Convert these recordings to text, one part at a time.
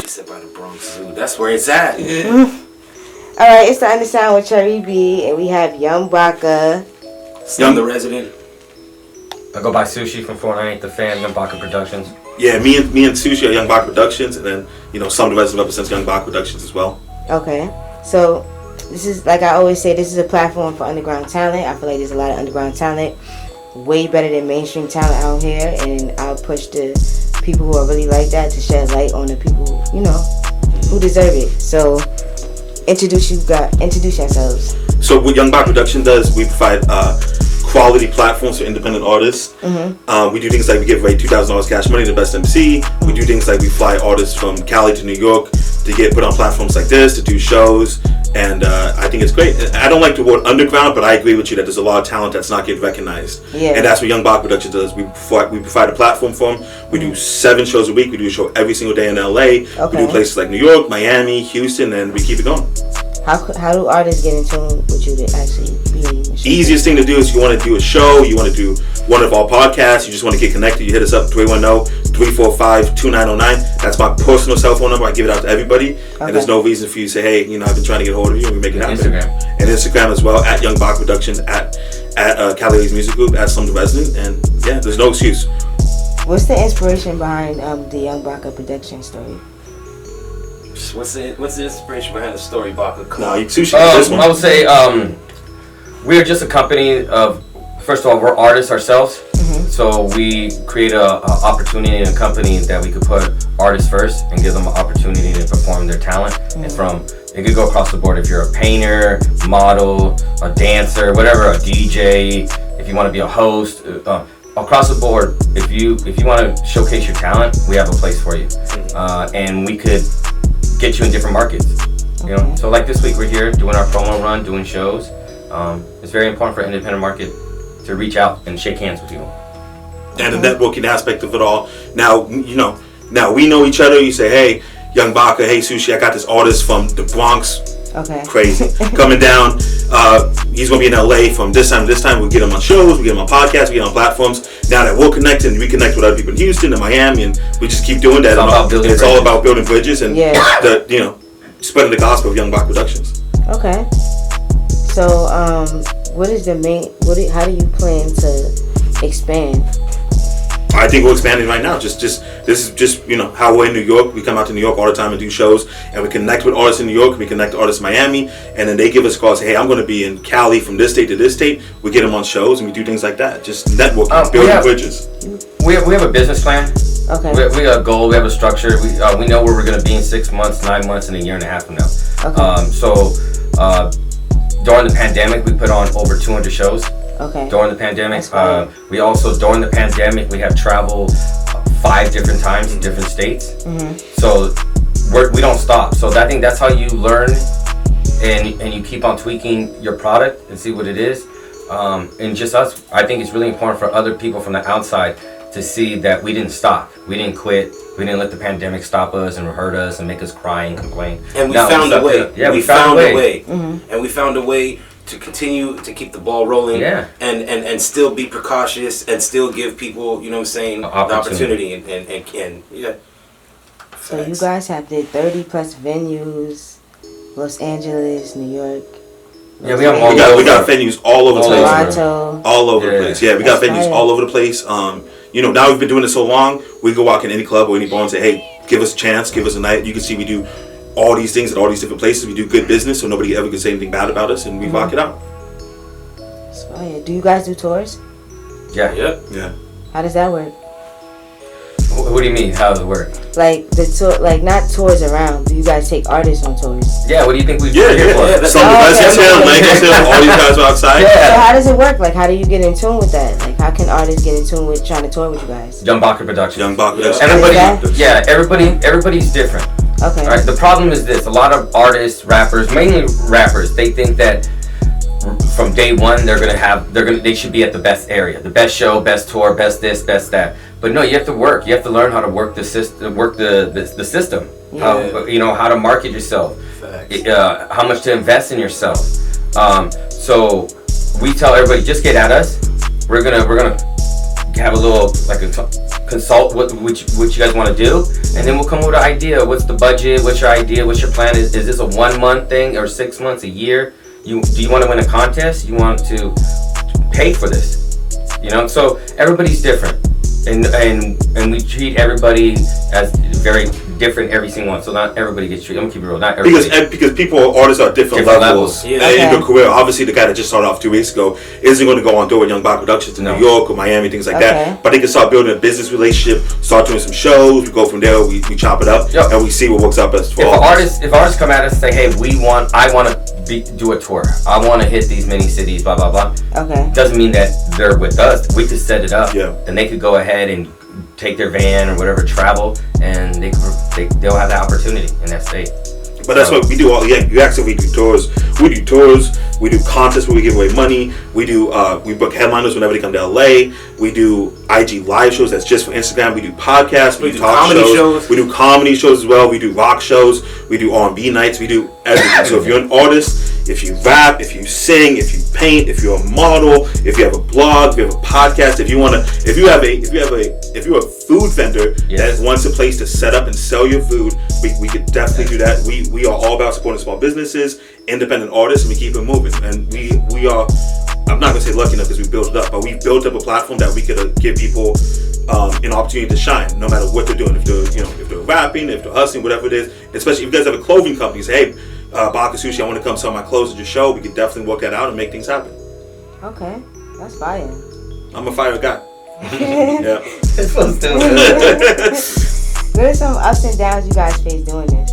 said by the Bronx Zoo. That's where it's at. Yeah. All right, it's the Undersound with Cherri B, and we have Young Baca. Slumtheresident. I go by Sushi from 498 The Fan, Young Baca Productions. Yeah, me and Sushi are Young Baca Productions, and then Slumtheresident represents Young Baca Productions as well. Okay, so this is, like I always say, this is a platform for underground talent. I feel like there's a lot of underground talent, way better than mainstream talent out here, and I'll push the people who are really like that to shed light on the people, who deserve it. So introduce yourselves. So what Young Baca Production does, we provide quality platforms for independent artists. Mm-hmm. We do things like we give away $2,000 cash money to the best MC. We do things like we fly artists from Cali to New York to get put on platforms like this, to do shows. And I think it's great. I don't like the word underground, but I agree with you that there's a lot of talent that's not getting recognized. Yeah. And that's what Young Baca Production does. We provide a platform for them. We do 7 shows a week. We do a show every single day in LA. Okay. We do places like New York, Miami, Houston, and we keep it going. How do artists get in tune with you to actually be in the show? Easiest thing to do is you want to do a show, you want to do one of our podcasts, you just want to get connected, you hit us up 310-345-2909. That's my personal cell phone number. I give it out to everybody. Okay. And there's no reason for you to say, hey, I've been trying to get a hold of you, and we make it happen. And Instagram as well, at Young Baca Productions, at Cali's Music Group, at Slumtheresident, and yeah, there's no excuse. What's the inspiration behind the Young Baca Production story? What's the inspiration behind the story, Baca? I would say we're just a company of, first of all, we're artists ourselves. Mm-hmm. So we create a opportunity in a company that we could put artists first and give them an opportunity to perform their talent. Mm-hmm. And it could go across the board. If you're a painter, model, a dancer, whatever, a DJ, if you want to be a host, across the board, if you want to showcase your talent, we have a place for you. And we could get you in different markets, So like this week, we're here doing our promo run, doing shows. It's very important for independent market to reach out and shake hands with people. And the networking aspect of it all. Now, now we know each other. You say, hey, Young Baca, hey, Sushi, I got this artist from the Bronx. Okay. Crazy. Coming down. He's going to be in LA from this time to this time. We get him on shows, we get him on podcasts, we get him on platforms. Now that we'll connect and reconnect with other people in Houston and Miami, and we just keep doing that. It's all about building bridges and spreading the gospel of Young Baca Productions. Okay. So, what is the main? How do you plan to expand? I think we're expanding right now. This is just how we're in New York. We come out to New York all the time and do shows, and we connect with artists in New York. We connect to artists in Miami, and then they give us a call and say, "Hey, I'm going to be in Cali from this state to this state." We get them on shows, and we do things like that. Just networking, building bridges. We have a business plan. Okay. We have a goal. We have a structure. We know where we're going to be in 6 months, 9 months, and a year and a half from now. Okay. During the pandemic, we put on over 200 shows. Okay. During the pandemic, we also during the pandemic we have traveled 5 different times in different states. Mm-hmm. So we don't stop. So I think that's how you learn, and you keep on tweaking your product and see what it is. And just us, I think it's really important for other people from the outside to see that we didn't stop, we didn't quit, we didn't let the pandemic stop us and hurt us and make us cry and complain. And we found a way. We found a way. Mm-hmm. And we found a way to continue to keep the ball rolling, and still be precautious and still give people, the opportunity and yeah. So you guys have did 30 plus venues, Los Angeles, New York. Yeah, we got venues all over the place. Toronto. All over the place. Yeah, we got venues all over the place. Now we've been doing it so long, we go walk in any club or any bar and say, hey, give us a chance, give us a night. You can see we do all these things at all these different places. We do good business, so nobody ever can say anything bad about us, and we rock it out. So, do you guys do tours? Yeah. Yeah. How does that work? What do you mean? How does it work? Like the tour, like not tours around. Do you guys take artists on tours? Yeah. What do you think we? Yeah. Some of the best all these guys are outside. Yeah. So how does it work? Like, how do you get in tune with that? Like, how can artists get in tune with trying to tour with you guys? Young Baca Productions. Young Baca Productions. Everybody's different. Okay. All right. The problem is this: a lot of artists, rappers, mainly rappers, they think that from day one they should be at the best area, the best show, best tour, best this, best that. But no, you have to work. You have to learn how to work the system, the system. Yeah. How to market yourself. Facts. How much to invest in yourself. So we tell everybody, just get at us. We're gonna have a little consult what you guys want to do, and then we'll come with an idea. What's the budget? What's your idea? What's your plan? Is this a 1 month thing or 6 months, a year? Do you want to win a contest? You want to pay for this? You know, so everybody's different, and we treat everybody as very different, every single one. So not everybody gets treated. I'm gonna keep it real. Not everybody. Because artists are at different levels in their career. Obviously, the guy that just started off 2 weeks ago isn't going to go on tour with Young Baca Productions to New York or Miami, things like that. But they can start building a business relationship, start doing some shows. We go from there. We chop it up, and we see what works out best for all. If artists come at us and say, "Hey, I want to do a tour. I want to hit these many cities." Blah blah blah. Okay. Doesn't mean that they're with us. We could set it up, and they could go ahead and take their van or whatever, travel, and they'll have that opportunity in that state. But that's what we do. You asked if we do tours. We do tours. We do contests where we give away money. We book headliners whenever they come to LA. We do IG live shows that's just for Instagram. We do podcasts. We do talk shows. We do comedy shows as well. We do rock shows. We do R&B nights. We do everything. So if you're an artist, if you rap, if you sing, if you paint, if you're a model, if you have a blog, if you have a podcast, if you're a food vendor that wants a place to set up and sell your food, we could definitely do that. We are all about supporting small businesses, independent artists, and we keep it moving. And we are, I'm not gonna say lucky enough because we built it up, but we built up a platform that we could give people an opportunity to shine, no matter what they're doing. If they're rapping, if they're hustling, whatever it is. Especially if you guys have a clothing company, say, hey, Baca Sushi, I want to come sell my clothes at your show. We could definitely work that out and make things happen. Okay, that's fire. I'm a fire guy. Yeah. What are some ups and downs you guys face doing this?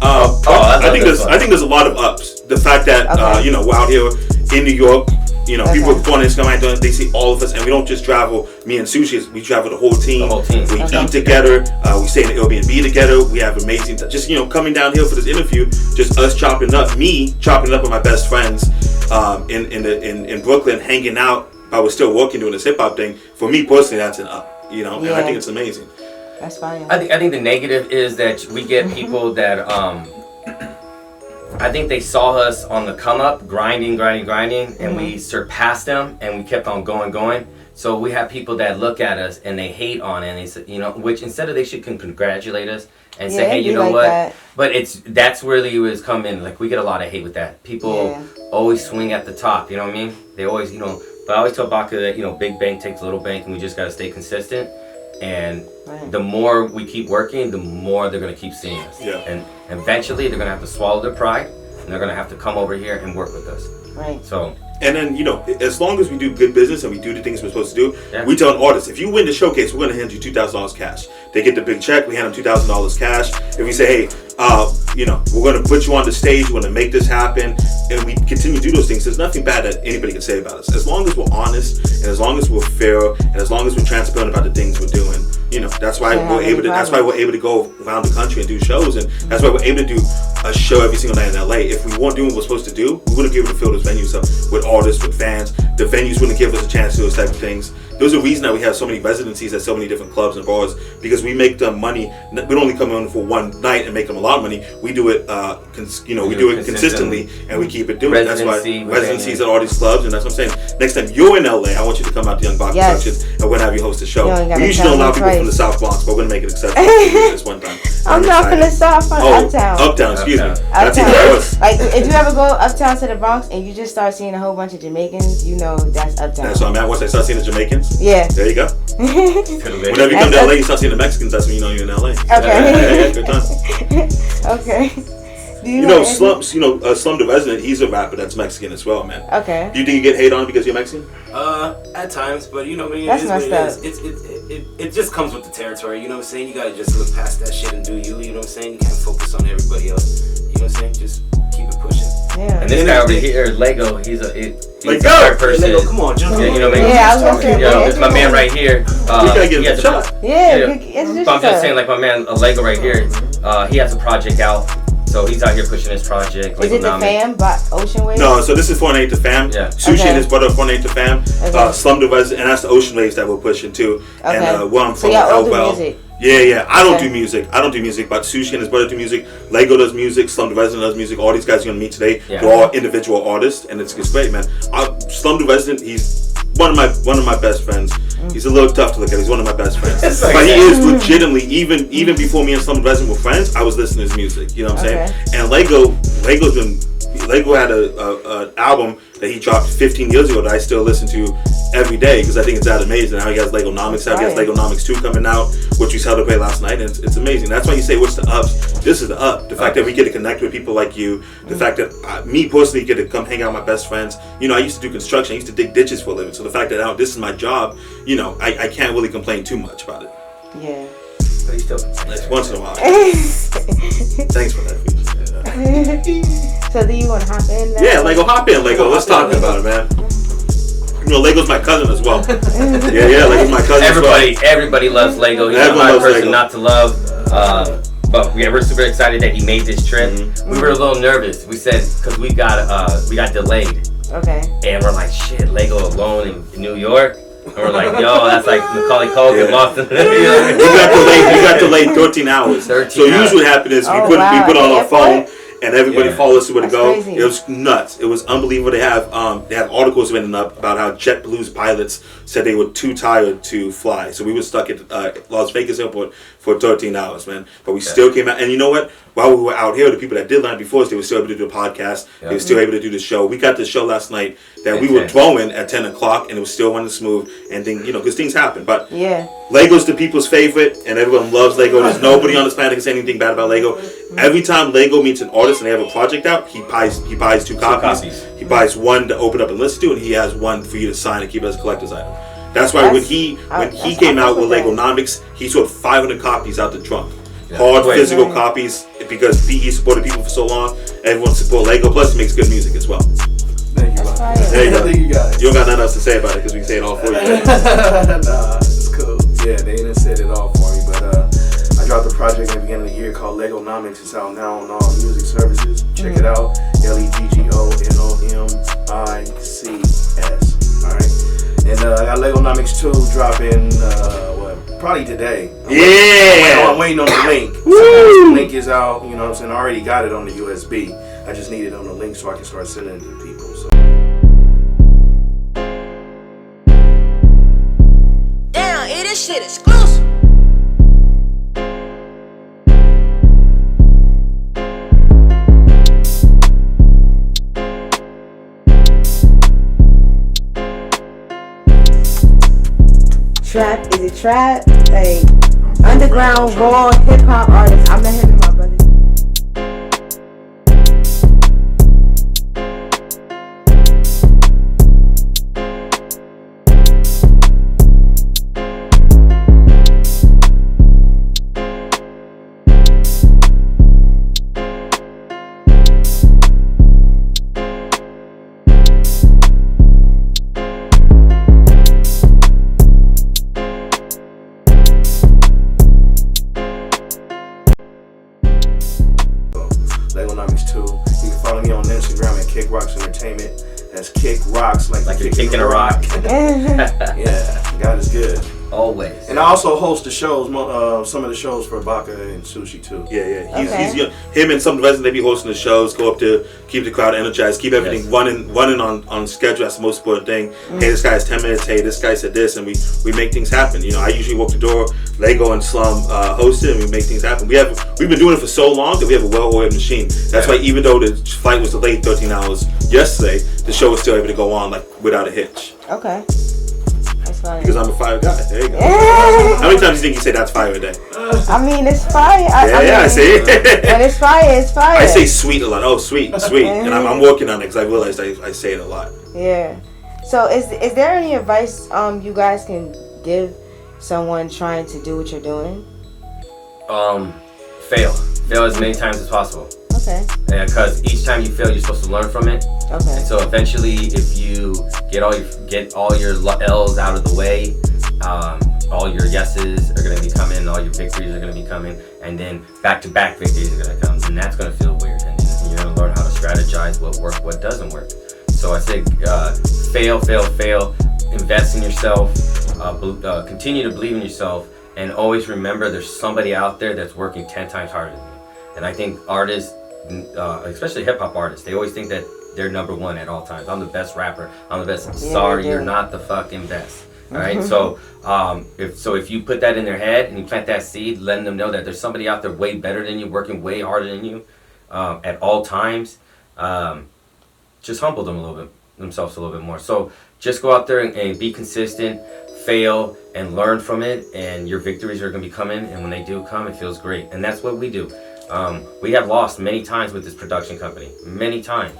I think there's a lot of ups. The fact that we're out here in New York. People go on Instagram, they see all of us, and we don't just travel. Me and Sushi, we travel the whole team. We eat together. We stay in the Airbnb together. We have amazing. Just coming down here for this interview, just us chopping up. Me chopping up with my best friends in Brooklyn, hanging out. But we're still working doing this hip hop thing. For me personally, that's an up. And I think it's amazing. That's fine. I think the negative is that we get people that I think they saw us on the come up, grinding, and we surpassed them, and we kept on going. So we have people that look at us and they hate on it, and they say, which instead of they should congratulate us and say, hey, you know what? That. But that's really was come in. Like we get a lot of hate with that. People always swing at the top. You know what I mean? They always, But I always tell Baca that big bank takes little bank, and we just gotta stay consistent. And the more we keep working, the more they're gonna keep seeing us. Yeah. And eventually, they're gonna have to swallow their pride, and they're gonna have to come over here and work with us. Right. So. And then as long as we do good business and we do the things we're supposed to do, we tell an artist, if you win the showcase, we're gonna hand you $2,000 cash. They get the big check, we hand them $2,000 cash. If we say, hey, we're gonna put you on the stage, we're gonna make this happen, and we continue to do those things, there's nothing bad that anybody can say about us. As long as we're honest, and as long as we're fair, and as long as we're transparent about the things we're doing, that's why we're able to go around the country and do shows, and that's why we're able to do a show every single night in LA. If we weren't doing what we're supposed to do, we wouldn't be able to fill those venues up with artists, with fans. The venues wouldn't give us a chance to do those type of things. There's a reason that we have so many residencies at so many different clubs and bars, because we make them money. We don't only come in for one night and make them a lot of money. We do it, we do it consistently, and we keep it doing. That's why residencies at all these clubs, and that's what I'm saying. Next time you're in LA, I want you to come out to Young Baca Productions, and we're gonna have you host a show. We usually don't allow people from the South Bronx, but we're gonna make it acceptable this one time. I'm not from the South, I'm uptown. Uptown, excuse me. That's even worse. Like if you ever go uptown to the Bronx and you just start seeing a whole bunch of Jamaicans, that's uptown. That's what I'm at. Once I start seeing the Jamaicans, there you go. Whenever you come to LA, you start seeing the Mexicans. That's when you know you're in LA. Okay. Good time. Okay. Slumtheresident, he's a rapper that's Mexican as well, man. Okay. Do you think you get hate on because you're Mexican? At times, but that's messed up. It just comes with the territory. You know what I'm saying? You gotta just look past that shit and do you. You know what I'm saying? You can't focus on everybody else. You know what I'm saying? Just keep it pushing. Yeah. And this guy over here, Lego, he's a person. Lego, come on, jump in. I was gonna say, it's my man right here. We gotta give him a shot. But I'm just saying, like my man, Lego right here. He has a project out. So he's out here pushing his project. Is it the fam, Ocean Waves? No, so this is 408 the fam. Yeah. Sushi and his brother 408 the fam. Slumtheresident, and that's the Ocean Waves that we're pushing too. Okay. And where I'm from, music. Yeah. I don't do music. But Sushi and his brother do music. Lego does music. Slumtheresident does music. All these guys you're gonna meet today, they're all individual artists, and it's great, man. Slumtheresident, he's one of my best friends. He's a little tough to look at. He's one of my best friends, but he is legitimately even before me and Slumtheresident were friends. I was listening to his music. You know what I'm saying? And Lego had a album that he dropped 15 years ago that I still listen to every day because I think it's that amazing. Now he has Legonomics out. He has Legonomics 2 coming out, which we celebrated last night, and it's amazing. That's why you say, what's the ups? This is the up. The fact that we get to connect with people like you. The fact that me personally get to come hang out with my best friends. You know, I used to do construction. I used to dig ditches for a living. So the fact that now this is my job, you know, I can't really complain too much about it. Yeah. But he still. Once in a while. Thanks for that. So do you want to hop in now? Yeah, Lego, hop in, Lego. Let's talk about it, man. You know, Lego's my cousin as well. Yeah, Lego's my cousin Everybody loves Lego. He's a hard person not to love. But we're super excited that he made this trip. Mm-hmm. We were a little nervous. We said, because we got delayed. Okay. And we're like, shit, Lego alone in New York? And we're like, yo, that's like Macaulay Culkin lost in We got delayed 13 hours. So usually what happened is we put on our phone and everybody followed us to where to go. Crazy. It was nuts. It was unbelievable. They have articles written up about how JetBlue's pilots said they were too tired to fly. So we were stuck at Las Vegas airport for 13 hours, man. But we still came out. And you know what? While we were out here, the people that did land before us, they were still able to do a podcast. They were still able to do the show. We got the show last night that we were throwing at 10 o'clock, and it was still running smooth. And then, you know, because things happen. But Lego's the people's favorite, and everyone loves Lego. There's nobody on this planet can say anything bad about Lego. Every time Lego meets an artist and they have a project out, he buys two copies. He buys one to open up and listen to, and he has one for you to sign and keep as a collector's item. That's why when he came out with Legonomics, he sold 500 copies out the trunk. Hard physical copies, because PE supported people for so long. Everyone support Lego. Plus, he makes good music as well. Thank you, man. There you go. Thank you guys. You don't got nothing else to say about it because we can say it all for you. Nah, it's cool. Yeah, they didn't say it all for me, but I dropped a project at the beginning of the year called Legonomics. It's out now on all music services. Check it out. LEGGONOMICS. Alright. And I got Legonomics 2 dropping probably today. I'm waiting on the link. So the link is out, you know what I'm saying? I already got it on the USB. I just need it on the link so I can start sending it to people. So. Damn, this shit exclusive. Trap, is it trap? Like underground raw hip hop artist. I met him and my brother. Legonomics 2. You can follow me on Instagram at Kickrocks Entertainment. That's Kickrocks, like you're kicking a rock. Yeah, God is good. Always. And I also host the shows, some of the shows for Baca and Sushi too. Yeah. He's him and some of the residents, they be hosting the shows. Go up to keep the crowd energized, keep everything running on schedule. That's the most important thing. Hey, this guy has 10 minutes. Hey, this guy said this, and we make things happen. You know, I usually walk the door. Lego and Slum host it, and we make things happen. We've been doing it for so long that we have a well-oiled machine. That's why even though the flight was delayed 13 hours yesterday, the show was still able to go on like without a hitch. Okay. That's fine. Because I'm a fire guy. There you go. How many times do you think you say that's fire a day? I mean, it's fire. I see. When it's fire, it's fire. I say sweet a lot. Oh, sweet. And I'm working on it because I realized I say it a lot. Yeah. So is there any advice you guys can give someone trying to do what you're doing? Fail as many times as possible. Okay. Yeah, because each time you fail, you're supposed to learn from it. Okay. And so eventually, if you get all your L's out of the way, all your yeses are gonna be coming, all your victories are gonna be coming, and then back-to-back victories are gonna come, and that's gonna feel weird. And then you're gonna learn how to strategize what works, what doesn't work. So I say, fail. Invest in yourself. Continue to believe in yourself, and always remember there's somebody out there that's working 10 times harder than you. And I think artists, especially hip hop artists, they always think that they're number one at all times. I'm the best rapper. I'm the best. Sorry, you're not the fucking best. All right. So if you put that in their head and you plant that seed, letting them know that there's somebody out there way better than you, working way harder than you, at all times, just humble themselves a little bit more. So just go out there and be consistent, fail, and learn from it, and your victories are going to be coming, and when they do come, it feels great. And that's what we do. We have lost many times with this production company, many times.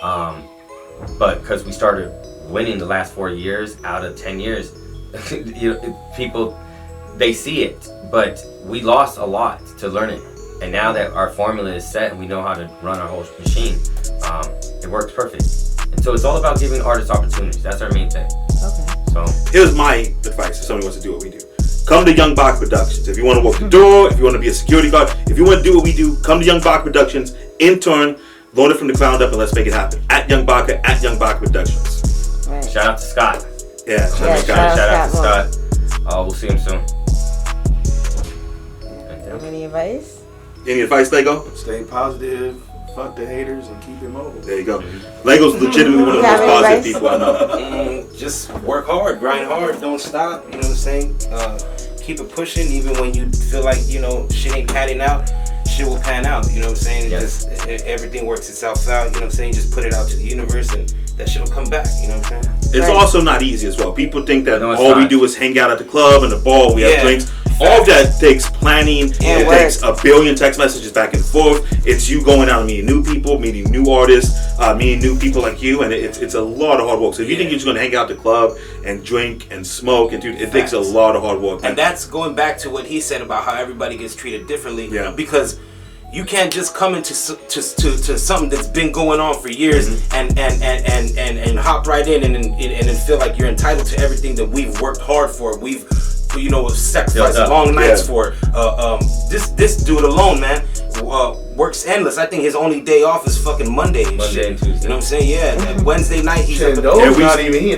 But because we started winning the last 4 years out of 10 years, people, they see it, but we lost a lot to learn it. And now that our formula is set and we know how to run our whole machine, it works perfect. And so it's all about giving artists opportunities. That's our main thing. Okay. So here's my advice if somebody wants to do what we do. Come to Young Baca Productions. If you want to walk the door, if you want to be a security guard, if you want to do what we do, come to Young Baca Productions, intern, learn it from the ground up, and let's make it happen. At Young Baca Productions. Right. Shout out to Scott. Yeah, shout out to Scott. We'll see him soon. Any advice? Any advice, Lego? Stay positive, fuck the haters, and keep it mobile. There you go. Lego's legitimately one of the most positive people I know. Just work hard, grind hard, don't stop. You know what I'm saying? Keep it pushing, even when you feel like shit ain't panning out. Shit will pan out. You know what I'm saying? Yes. Just everything works itself out. You know what I'm saying? Just put it out to the universe, and that shit will come back. You know what I'm saying? It's also not easy as well. People think that all we do is hang out at the club and the bar. We have drinks. All of that takes planning. It takes a billion text messages back and forth. It's you going out and meeting new people, meeting new artists, meeting new people like you, and it's a lot of hard work. So if you think you're just going to hang out at the club and drink and smoke, and it takes a lot of hard work. And that's going back to what he said about how everybody gets treated differently. Yeah. Because you can't just come into to something that's been going on for years and hop right in and feel like you're entitled to everything that we've worked hard for. We've sacrificed long nights for. This dude alone, man, works endless. I think his only day off is fucking Monday and Tuesday. You know what I'm saying? Yeah. And Wednesday night he's those not even.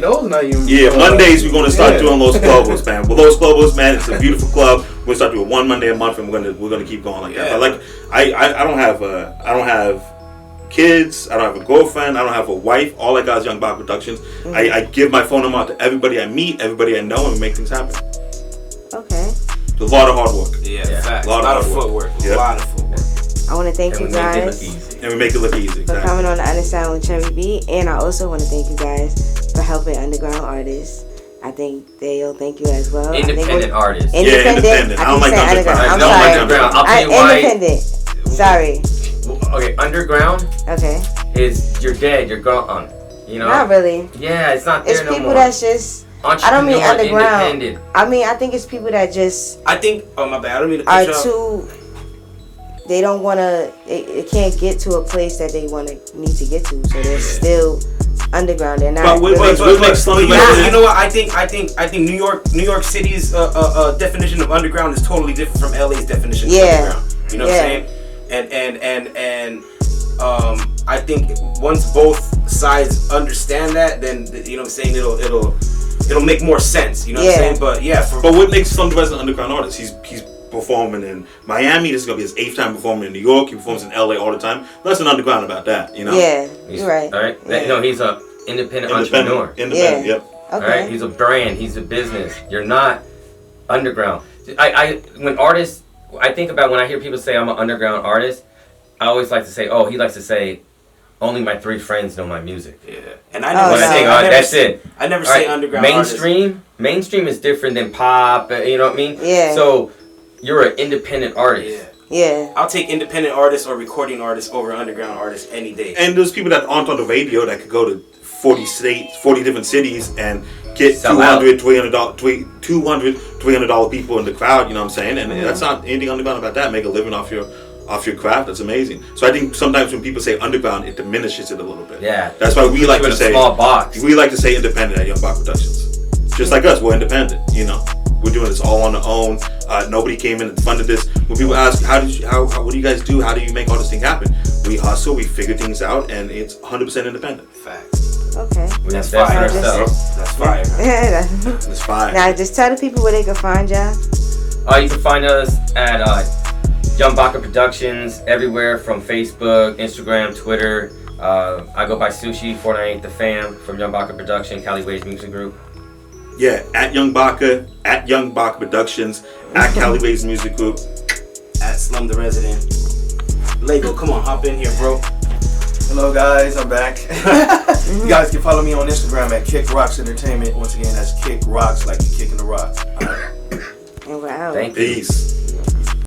Yeah, Mondays we're gonna start doing Los Globos, man. Well, Los Globos, man, it's a beautiful club. We're gonna start doing one Monday a month, and we're gonna keep going like that. But like, I don't have kids. I don't have a girlfriend. I don't have a wife. All I got is Young Baca Productions. I give my phone number out to everybody I meet, everybody I know, and we make things happen. Okay. It's a lot of hard work. Yeah, facts. A lot of footwork. A lot of footwork. I want to thank you guys. And we make it look easy. For coming on the Undersound with Cherri B. And I also want to thank you guys for helping underground artists. I think they'll thank you as well. Independent artists. Independent. I don't like underground. I'm sorry. Underground. I'll tell you why. Independent. Sorry. Okay, underground. Okay. Is you're dead. You're gone. You know. Not really. Yeah, it's not there it's no more. It's people that's just. I don't mean underground. I mean, I think it's people that just. I think. Oh my bad. I don't mean to cut you off. Too. They don't want to. It can't get to a place that they need to get to. So they're still underground. They're not. But what makes Slumtheresident? You know what? I think New York City's definition of underground is totally different from LA's definition of underground. You know what I'm saying? And I think once both sides understand that, then you know what I'm saying, it'll make more sense. You know what I'm saying? But what makes Slumtheresident an underground artist? He's performing in Miami. This is gonna be his 8th time performing in New York. He performs in LA all the time. There's an underground about that, you know. Yeah, you're right. All right. Yeah. No, he's a independent entrepreneur. Independent. Yep. Okay. All right. He's a brand. He's a business. You're not underground. When artists, I think about when I hear people say I'm an underground artist, I always like to say, he likes to say, only my 3 friends know my music. Yeah. And I never say that's it. I never say underground Mainstream is different than pop. You know what I mean? Yeah. So you're an independent artist. Yeah. I'll take independent artists or recording artists over underground artists any day. And there's people that aren't on the radio that could go to 40 states, 40 different cities, and get $200, $300 people in the crowd. You know what I'm saying? And that's not anything underground about that. Make a living off your craft. That's amazing. So I think sometimes when people say underground, it diminishes it a little bit. Yeah. That's why we like to say small box. We like to say independent at Young Baca Productions. Just like us, we're independent. You know, we're doing this all on our own. Nobody came in and funded this. When people ask, what do you guys do? How do you make all this thing happen? We hustle. We figure things out, and it's 100% independent. Facts. Okay. That's fire. That's fire. That's fire. Now, just tell the people where they can find y'all. You can find us at Young Baca Productions everywhere from Facebook, Instagram, Twitter. I go by Sushi 498 The Fam from Young Baca Production, Cali Waves Music Group. Yeah, at Young Baca Productions, at Cali Waves Music Group, at Slumtheresident. Lego, come on, hop in here, bro. Hello guys, I'm back. You guys can follow me on Instagram at Kickrocks Entertainment. Once again, that's Kickrocks, like you're kicking the rock. All right. Wow. Thank you. peace.